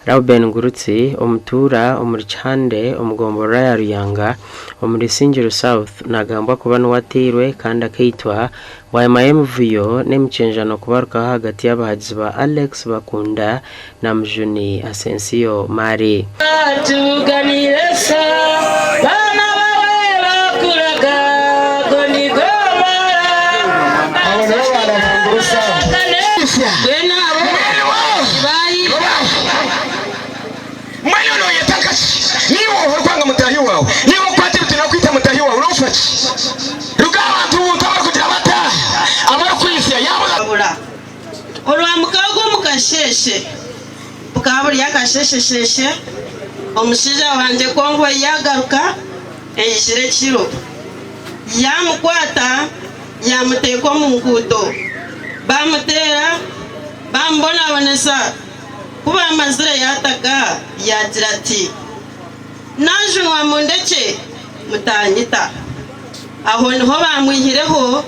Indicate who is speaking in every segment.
Speaker 1: Rauben Ngurutsi omutura omuricande omugombora ya Ruyanga omuri Singiro South nagambwa kuba nuwatirwe kandi akaitwa YMM Vuyo n'emicenjano kubaruka hagati y'abahagizi ba Alex Bakunda na Mjuni Asensio Mari.
Speaker 2: Olwamukago mukasheshe bukaburi yakasheshesheshe omushija wanje kongo yagaruka eyishire kiro yamukwata yamuteko mu nkuto bamutera bambona bonesa kuba amazira yataka yagira ati najunwa mundeke mutanyita aho niho bamwihireho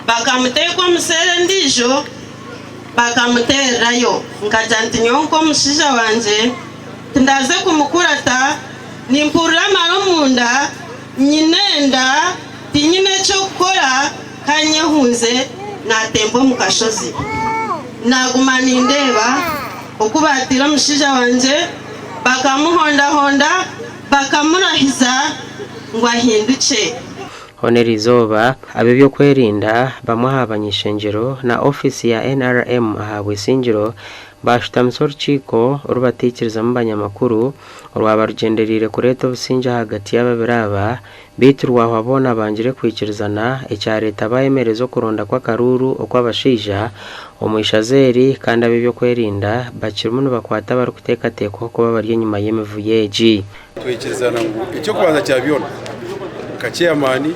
Speaker 2: bakamuteka omusere ndijo bakamuterayo nkaja nti nyonko omushija wanje tindaze kumukurata nimpurira amaro munda nyinenda tinyine cyo gukora kanyehunze natembo mu kashozi naguma nindeba okubatira omushija wanje bakamuhonda bakamurahiza ngo ahinduke.
Speaker 1: Honerizoba abebyo kwerinda bamuhabanyishengero na ofisi ya NRM ahabwe Singiro bashitamso urukiko rubatikiriza mu banyamakuru rwabarugenderire kureta obusinja hagati y'ababiraba biturwaho abona bangire kwikirizana ecya leta bayemerezo kuronda kwa karuru okwabashija omwishazeri kandi abebyo kwerinda bakirumuno bakwata bari kutekateko kuba bari nyuma y'emivuyeji
Speaker 3: kwikirizana ngo icyo kubanza cyabyona kachairman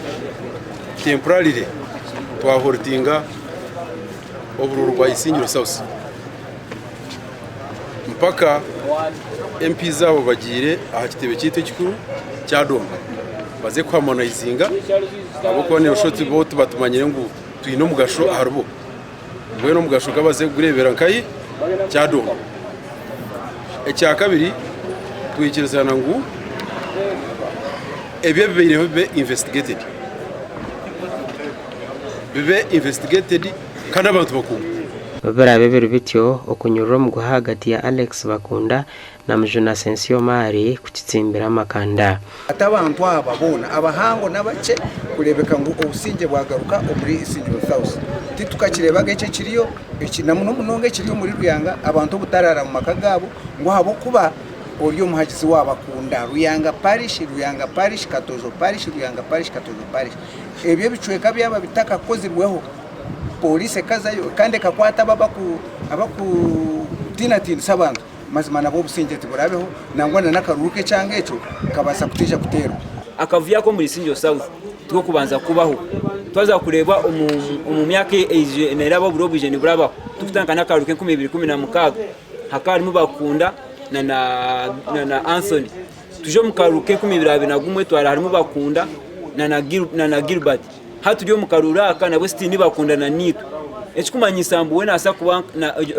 Speaker 3: temporarily twahortinga obururu rwa Isingiro South mpaka MP zabo bagire aha kitebe cyito kikuru cyadonga baze kwamanayizinga abo kone ushotsi bo tubatumanyire ngo tuyino mugasho aharubo bwe no mugasho kabaze gurebera nkayi cyadonga ecya kabiri twikirizana ngo ebyo bibe investigated kandi abantu bakuru
Speaker 1: babarabe bero bityo okunyurura mu hagati ya Alex Bakunda na Mjuna Asensio Mari kukitsimbira makanda
Speaker 4: atabantu ababona abahango nabace kurebeka ngo obusinje bwagaruka muri Singiro South titukakireba gece kiriyo ekinamuno munonge kiriyo muri Ruyanga abantu butarara mu makagabo ngo habo kuba Olio muhagizi w'Abakunda Ruyanga parish Katozo parish Ruyanga parish Katozo parish ebyo bicweka byaba bitaka kozirweho police kazayo kandi kakwata abaku tinatin sabantu mazima nabo businje tiburabeho nangwana nakaruke cyangwa eco kabasa kutija kutero
Speaker 5: akavuya ko muri Singiro South two kubanza kubaho twaza kureba umumyaka neraba burobije ni buraba tufitanga nakaruke 2016 hakari mu Bakunda na Anthony tuje mukaruke 2021 twara harimo Bakunda na Gilbert hatujyo mukarura akana West ni Bakunda na Nito ekikumanyisa mbuwe nasa kuba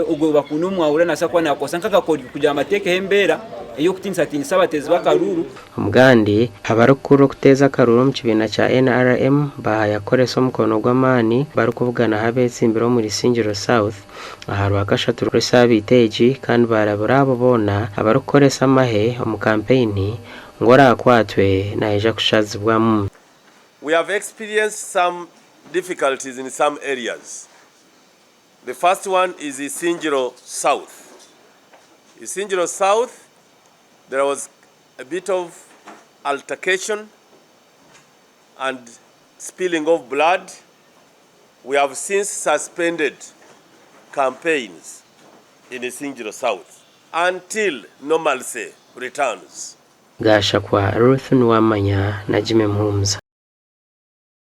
Speaker 5: ubwo Bakunda umwahura nasa kwa nakosa nkakakori kuja amateke hembera iyo kutinsa batezi bakaruru
Speaker 1: omugandi abarukuru kuteza karuru mu kibina cya NRM bayakoreso mukono gw'amani barukuvugana habesimbiro muri Singiro South aharu akashatu rusabiteji kandi baraburabo bona abarukoresa amahe omu campaign ngora akwatwe na eja kushazibwamu.
Speaker 6: We have experienced some difficulties in some areas. The first one is Isingiro South. Isingiro South, there was a bit of altercation and spilling of blood. We have since suspended campaigns in Isingiro South until normalcy returns.
Speaker 1: Gasha kwa Ruth Nwamanya na Jimmy Mhumza.